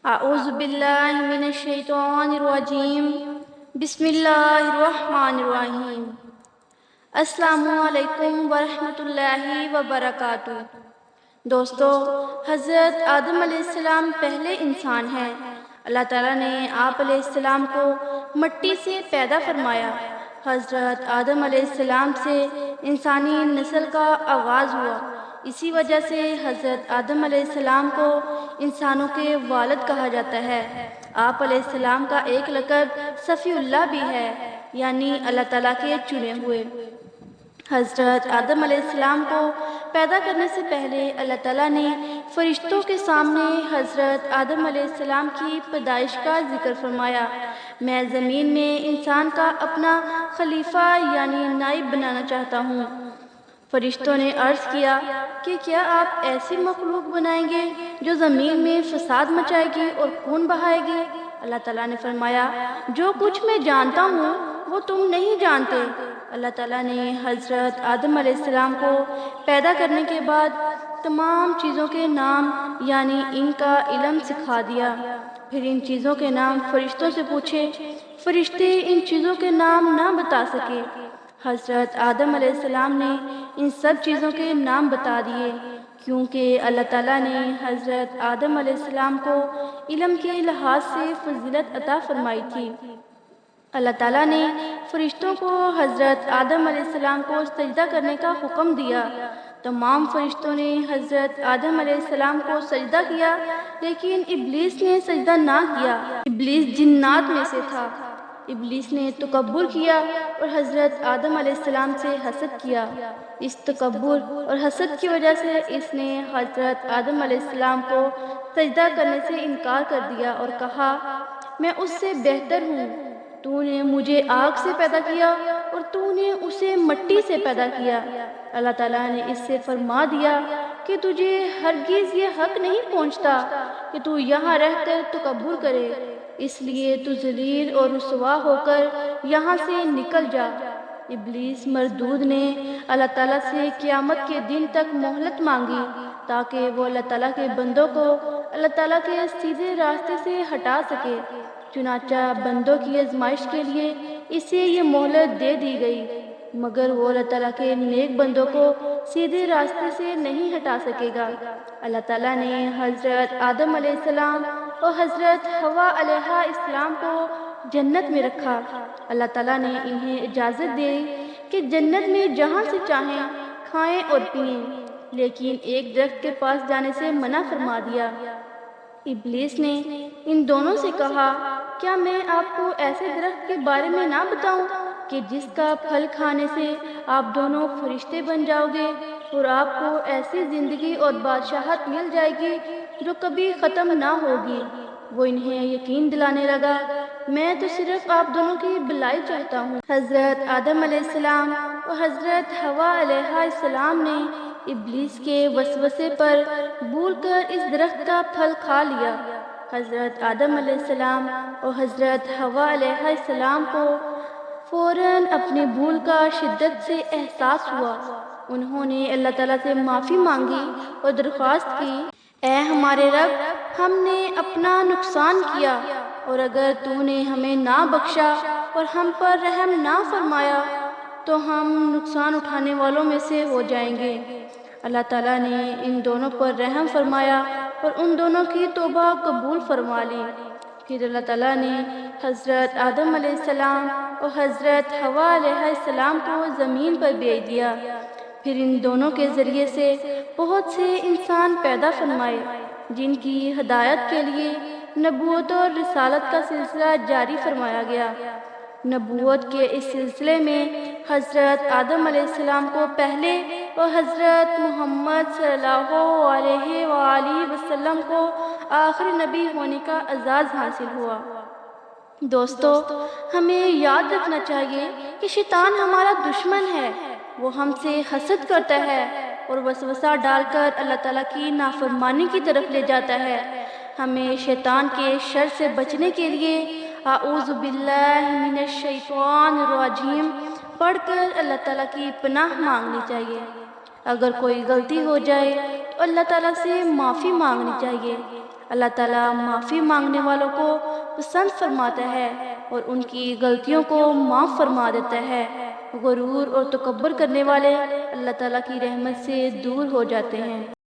اعوذ باللہ من الشیطان الرجیم بسم اللہ الرحمن الرحیم۔ السلام علیکم ورحمۃ اللہ وبرکاتہ۔ دوستو، حضرت آدم علیہ السلام پہلے انسان ہیں۔ اللہ تعالیٰ نے آپ علیہ السلام کو مٹی سے پیدا فرمایا۔ حضرت آدم علیہ السلام سے انسانی نسل کا آغاز ہوا۔ اسی وجہ سے حضرت آدم علیہ السلام کو انسانوں کے والد کہا جاتا ہے۔ آپ علیہ السلام کا ایک لقب صفی اللہ بھی ہے، یعنی اللہ تعالیٰ کے چنے ہوئے۔ حضرت آدم علیہ السلام کو پیدا کرنے سے پہلے اللہ تعالیٰ نے فرشتوں کے سامنے حضرت آدم علیہ السلام کی پیدائش کا ذکر فرمایا۔ میں زمین میں انسان کا اپنا خلیفہ یعنی نائب بنانا چاہتا ہوں۔ فرشتوں نے عرض کیا کہ کیا آپ ایسی مخلوق بنائیں گے جو زمین میں فساد مچائے گی اور خون بہائے گی؟ اللہ تعالیٰ نے فرمایا، جو کچھ میں جانتا ہوں وہ تم نہیں جانتے۔ اللہ تعالیٰ نے حضرت آدم علیہ السلام کو پیدا کرنے کے بعد تمام چیزوں کے نام یعنی ان کا علم سکھا دیا۔ پھر ان چیزوں کے نام فرشتوں سے پوچھے۔ فرشتے ان چیزوں کے نام نہ بتا سکے۔ حضرت آدم علیہ السلام نے ان سب چیزوں کے نام بتا دیے، کیونکہ اللہ تعالیٰ نے حضرت آدم علیہ السلام کو علم کے لحاظ سے فضیلت عطا فرمائی تھی۔ اللہ تعالیٰ نے فرشتوں کو حضرت آدم علیہ السلام کو سجدہ کرنے کا حکم دیا۔ تمام فرشتوں نے حضرت آدم علیہ السلام کو سجدہ کیا، لیکن ابلیس نے سجدہ نہ کیا۔ ابلیس جنات میں سے تھا۔ ابلیس نے تکبر کیا اور حضرت آدم علیہ السلام سے حسد کیا۔ اس تکبر اور حسد کی وجہ سے اس نے حضرت آدم علیہ السلام کو سجدہ کرنے سے انکار کر دیا اور کہا، میں اس سے بہتر ہوں۔ تو نے مجھے آگ سے پیدا کیا اور تو نے اسے مٹی سے پیدا کیا۔ اللہ تعالیٰ نے اس سے فرما دیا کہ تجھے ہرگز یہ حق نہیں پہنچتا کہ تو یہاں رہ کر تکبر کرے، اس لیے تو ذلیل اور رسوا ہو کر یہاں سے نکل جا۔ ابلیس مردود نے اللہ تعالیٰ سے قیامت کے دن تک مہلت مانگی تاکہ وہ اللہ تعالیٰ کے بندوں کو اللہ تعالیٰ کے سیدھے راستے سے ہٹا سکے۔ چنانچہ بندوں کی آزمائش کے لیے اسے یہ مہلت دے دی گئی، مگر وہ اللہ تعالیٰ کے نیک بندوں کو سیدھے راستے سے نہیں ہٹا سکے گا۔ اللہ تعالیٰ نے حضرت آدم علیہ السلام اور حضرت حوا علیہ السلام کو جنت میں رکھا۔ اللہ تعالیٰ نے انہیں اجازت دی کہ جنت میں جہاں سے چاہیں کھائیں اور پئیں، لیکن ایک درخت کے پاس جانے سے منع فرما دیا۔ ابلیس نے ان دونوں سے کہا، کیا میں آپ کو ایسے درخت کے بارے میں نہ بتاؤں کہ جس کا پھل کھانے سے آپ دونوں فرشتے بن جاؤ گے اور آپ کو ایسی زندگی اور بادشاہت مل جائے گی جو کبھی ختم نہ ہوگی؟ وہ انہیں یقین دلانے لگا، میں تو صرف آپ دونوں کی بھلائی چاہتا ہوں۔ حضرت آدم علیہ السلام اور حضرت حوا علیہ السلام نے ابلیس کے وسوسے پر بھول کر اس درخت کا پھل کھا لیا۔ حضرت آدم علیہ السلام اور حضرت حوا علیہ السلام کو فوراً اپنی بھول کا شدت سے احساس ہوا۔ انہوں نے اللہ تعالیٰ سے معافی مانگی اور درخواست کی، اے ہمارے رب، ہم نے اپنا نقصان کیا، اور اگر تو نے ہمیں نہ بخشا اور ہم پر رحم نہ فرمایا تو ہم نقصان اٹھانے والوں میں سے ہو جائیں گے۔ اللہ تعالیٰ نے ان دونوں پر رحم فرمایا اور ان دونوں کی توبہ قبول فرما لی۔ پھر اللہ تعالیٰ نے حضرت آدم علیہ السلام اور حضرت حوا علیہ السلام کو زمین پر بھیج دیا۔ پھر ان دونوں کے ذریعے سے بہت سے انسان پیدا فرمائے، جن کی ہدایت کے لیے نبوت اور رسالت کا سلسلہ جاری فرمایا گیا۔ نبوت کے اس سلسلے میں حضرت آدم علیہ السلام کو پہلے اور حضرت محمد صلی اللہ علیہ وآلہ وسلم کو آخری نبی ہونے کا اعزاز حاصل ہوا۔ دوستو، ہمیں یاد رکھنا چاہیے کہ شیطان ہمارا دشمن ہے۔ وہ ہم سے حسد کرتا ہے اور وسوسہ ڈال کر اللہ تعالیٰ کی نافرمانی کی طرف لے جاتا ہے۔ ہمیں شیطان کے شر سے بچنے کے لیے اعوذ باللہ من الشیطان الرجیم پڑھ کر اللہ تعالیٰ کی پناہ مانگنی چاہیے۔ اگر کوئی غلطی ہو جائے تو اللہ تعالیٰ سے معافی مانگنی چاہیے۔ اللہ تعالیٰ معافی مانگنے والوں کو پسند فرماتا ہے اور ان کی غلطیوں کو معاف فرما دیتا ہے۔ غرور اور تکبر کرنے والے اللہ تعالیٰ کی رحمت سے دور ہو جاتے ہیں۔